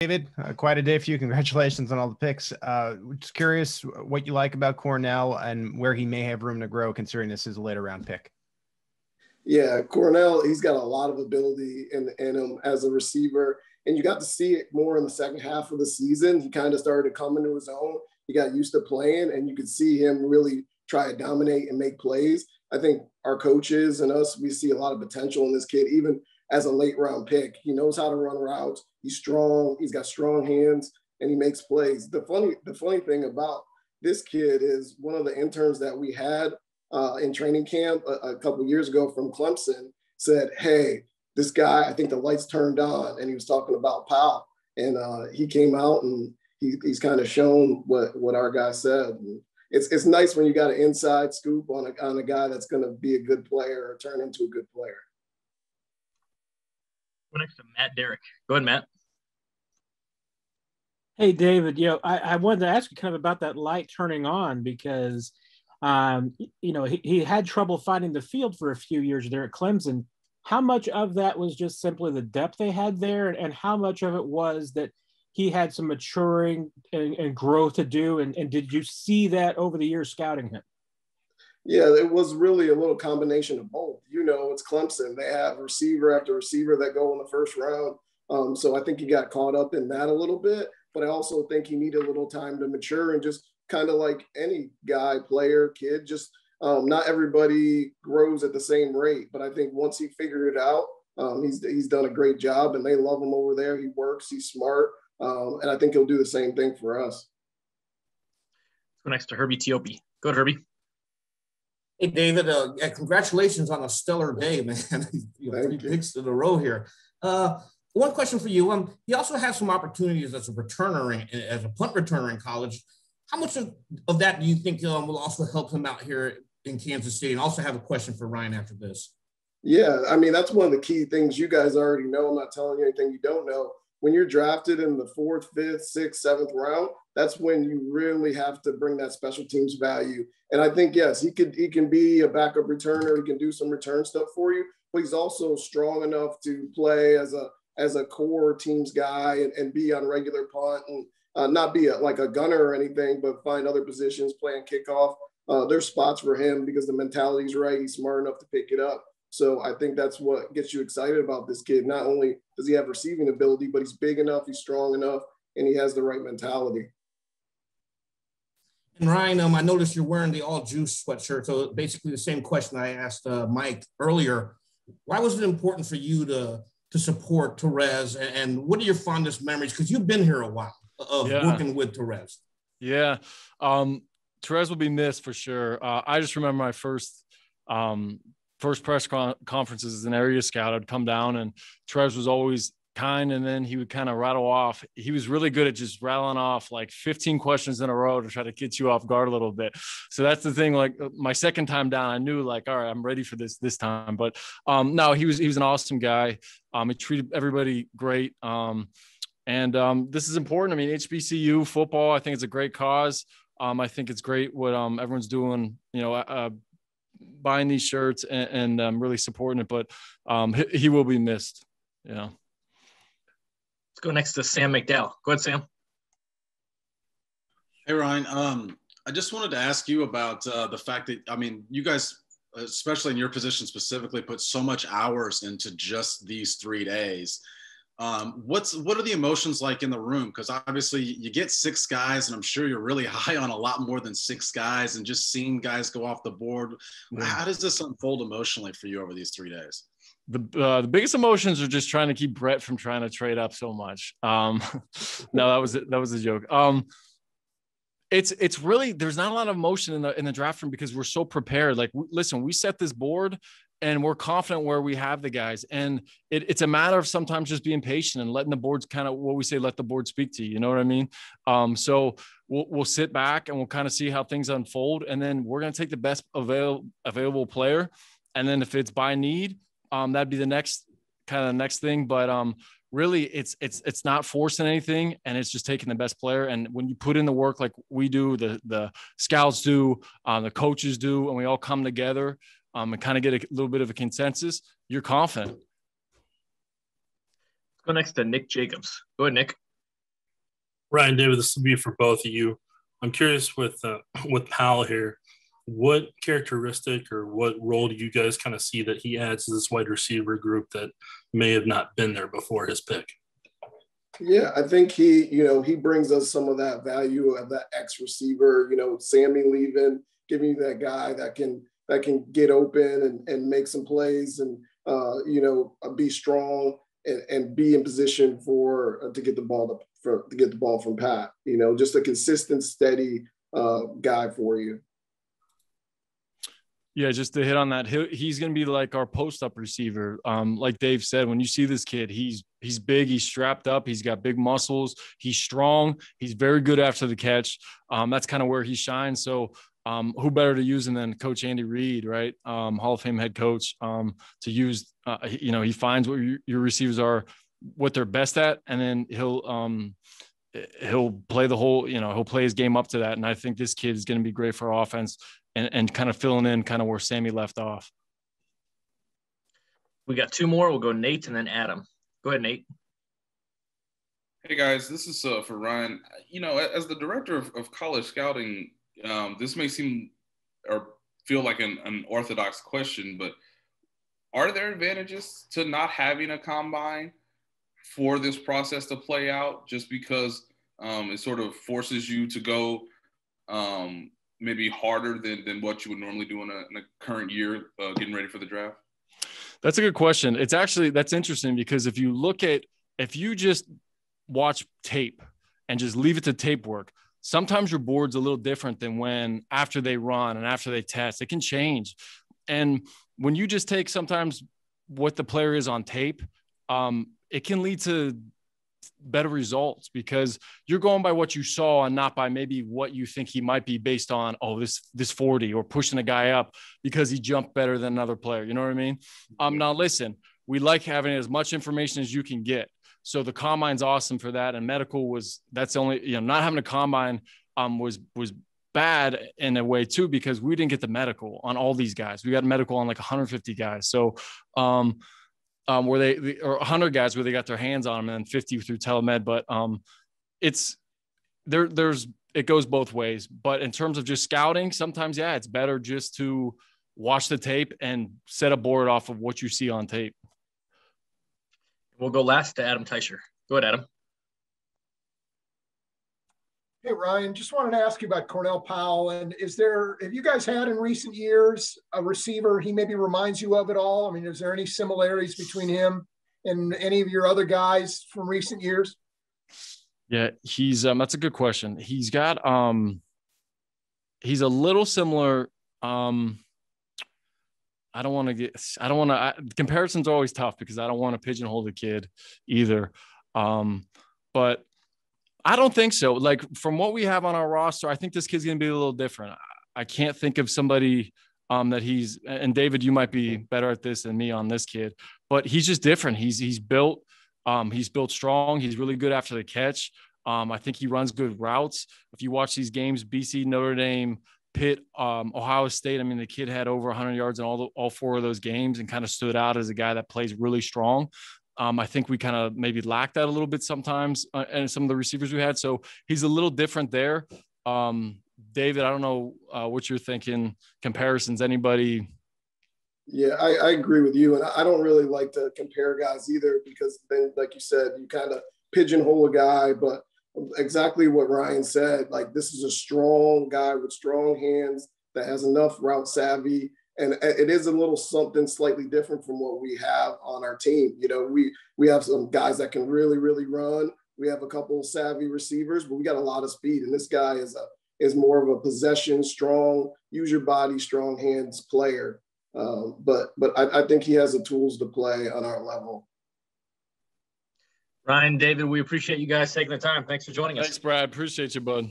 David, quite a day for you. Congratulations on all the picks. Just curious what you like about Cornell and where he may have room to grow, considering this is a later round pick. Yeah, Cornell, he's got a lot of ability in him as a receiver, and you got to see it more in the second half of the season. He kind of started to come into his own. He got used to playing, and you could see him really try to dominate and make plays. I think our coaches and us, we see a lot of potential in this kid, even as a late round pick. He knows how to run routes. He's strong. He's got strong hands, and he makes plays. The funny thing about this kid is one of the interns that we had in training camp a couple of years ago from Clemson said, "Hey, this guy, I think the lights turned on," and he was talking about Powell, and he came out and he's kind of shown what our guy said. And it's nice when you got an inside scoop on a guy that's going to be a good player or turn into a good player. Go next to Matt Derrick. Go ahead, Matt. Hey, David, I wanted to ask you kind of about that light turning on because, he had trouble finding the field for a few years there at Clemson. How much of that was just simply the depth they had there, and how much of it was that he had some maturing and growth to do? And did you see that over the years scouting him? Yeah, it was really a little combination of both. It's Clemson. They have receiver after receiver that go in the first round. So I think he got caught up in that a little bit, but I also think he needed a little time to mature and just kind of like any guy, player, kid, just not everybody grows at the same rate. But I think once he figured it out, he's done a great job, and they love him over there. He works, he's smart, and I think he'll do the same thing for us. Let's go next to Herbie Teope. Go ahead, Herbie. Hey, David, congratulations on a stellar day, man. 3 picks in a row here. One question for you. He also has some opportunities as a returner, as a punt returner in college. How much of that do you think will also help him out here in Kansas City? And also have a question for Ryne after this. Yeah, I mean, that's one of the key things you guys already know. I'm not telling you anything you don't know. When you're drafted in the 4th, 5th, 6th, 7th round, that's when you really have to bring that special teams value. And I think, yes, he can be a backup returner. He can do some return stuff for you, but he's also strong enough to play as a core teams guy and be on regular punt and not be like a gunner or anything, but find other positions, playing kickoff. There's spots for him because the mentality's right. He's smart enough to pick it up. So I think that's what gets you excited about this kid. Not only does he have receiving ability, but he's big enough, he's strong enough, and he has the right mentality. And Ryne, I noticed you're wearing the All Juice sweatshirt. So basically the same question I asked Mike earlier. Why was it important for you to support Terez? And what are your fondest memories? Because you've been here a while of working with Terez. Yeah. Terez will be missed for sure. I just remember my first press conferences as an area scout. I'd come down and Terez was always kind, and then he would kind of rattle off. He was really good at just rattling off like 15 questions in a row to try to get you off guard a little bit. So that's the thing. Like my second time down, I knew like, all right, I'm ready for this time. But no, he was an awesome guy. He treated everybody great. And this is important. I mean, HBCU football, I think it's a great cause. I think it's great what everyone's doing, buying these shirts and really supporting it. But he will be missed. Yeah. Let's go next to Sam McDowell. Go ahead, Sam. Hey, Ryne. I just wanted to ask you about the fact that, I mean, you guys, especially in your position specifically, put so much hours into just these 3 days. What are the emotions like in the room? Because obviously you get 6 guys, and I'm sure you're really high on a lot more than 6 guys, and just seeing guys go off the board. How does this unfold emotionally for you over these 3 days? The biggest emotions are just trying to keep Brett from trying to trade up so much. No, that was a joke. It's really, there's not a lot of emotion in the draft room because we're so prepared. Like, listen, we set this board and we're confident where we have the guys. And it's a matter of sometimes just being patient and letting the boards kind of, what we say, let the board speak to you. You know what I mean? So we'll sit back and we'll kind of see how things unfold. And then we're going to take the best available player. And then if it's by need, that'd be the next thing. But really it's not forcing anything, and it's just taking the best player. And when you put in the work like we do, the scouts do, the coaches do, and we all come together and kind of get a little bit of a consensus, you're confident. Let's go next to Nick Jacobs. Go ahead, Nick. Ryan, David, this will be for both of you. I'm curious with Powell here, what characteristic or what role do you guys kind of see that he adds to this wide receiver group that may have not been there before his pick? Yeah, I think he brings us some of that value of that X receiver, Sammy leaving, giving you that guy that can get open and make some plays and, be strong and be in position to get the ball from Pat, just a consistent, steady guy for you. Yeah, just to hit on that, he's going to be like our post-up receiver. Like Dave said, when you see this kid, he's big, he's strapped up, he's got big muscles, he's strong, he's very good after the catch. That's kind of where he shines. So who better to use him than Coach Andy Reid, right? Hall of Fame head coach, to use. He finds what your receivers are, what they're best at, and then he'll play the whole. He'll play his game up to that. And I think this kid is going to be great for our offense. And kind of filling in kind of where Sammy left off. We got two more. We'll go Nate and then Adam. Go ahead, Nate. Hey, guys. This is for Ryan. As the director of college scouting, this may seem or feel like an orthodox question, but are there advantages to not having a combine for this process to play out just because it sort of forces you to go maybe harder than what you would normally do in a current year getting ready for the draft? That's a good question. That's interesting because if you just watch tape and just leave it to tape work, sometimes your board's a little different than when after they run and after they test, it can change. And when you just take sometimes what the player is on tape, it can lead to better results because you're going by what you saw and not by maybe what you think he might be based on, this 40 or pushing a guy up because he jumped better than another player. You know what I mean? Now listen, we like having as much information as you can get. So the combine's awesome for that. And medical that's the only, not having a combine was bad in a way too, because we didn't get the medical on all these guys. We got medical on like 150 guys. So, where they or 100 guys where they got their hands on them and then 50 through telemed. But it goes both ways. But in terms of just scouting, sometimes, yeah, it's better just to watch the tape and set a board off of what you see on tape. We'll go last to Adam Teicher. Go ahead, Adam. Hey, Ryan, just wanted to ask you about Cornell Powell. And have you guys had in recent years a receiver he maybe reminds you of at all? I mean, is there any similarities between him and any of your other guys from recent years? Yeah, he's that's a good question. He's got he's a little similar. Comparisons are always tough because I don't want to pigeonhole the kid either. But I don't think so. Like from what we have on our roster, I think this kid's going to be a little different. I can't think of somebody that and David, you might be better at this than me on this kid, but he's just different. He's built strong. He's really good after the catch. I think he runs good routes. If you watch these games, BC, Notre Dame, Pitt, Ohio State, I mean, the kid had over 100 yards in all four of those games and kind of stood out as a guy that plays really strong. I think we kind of maybe lacked that a little bit sometimes and some of the receivers we had. So he's a little different there. David, I don't know what you're thinking. Comparisons, anybody? Yeah, I agree with you. And I don't really like to compare guys either because then, like you said, you kind of pigeonhole a guy. But exactly what Ryan said, like this is a strong guy with strong hands that has enough route savvy. And it is a little something slightly different from what we have on our team. We have some guys that can really, really run. We have a couple of savvy receivers, but we got a lot of speed. And this guy is more of a possession, strong, use your body, strong hands player. But I think he has the tools to play on our level. Ryan, David, we appreciate you guys taking the time. Thanks for joining us. Thanks, Brad. Appreciate you, bud.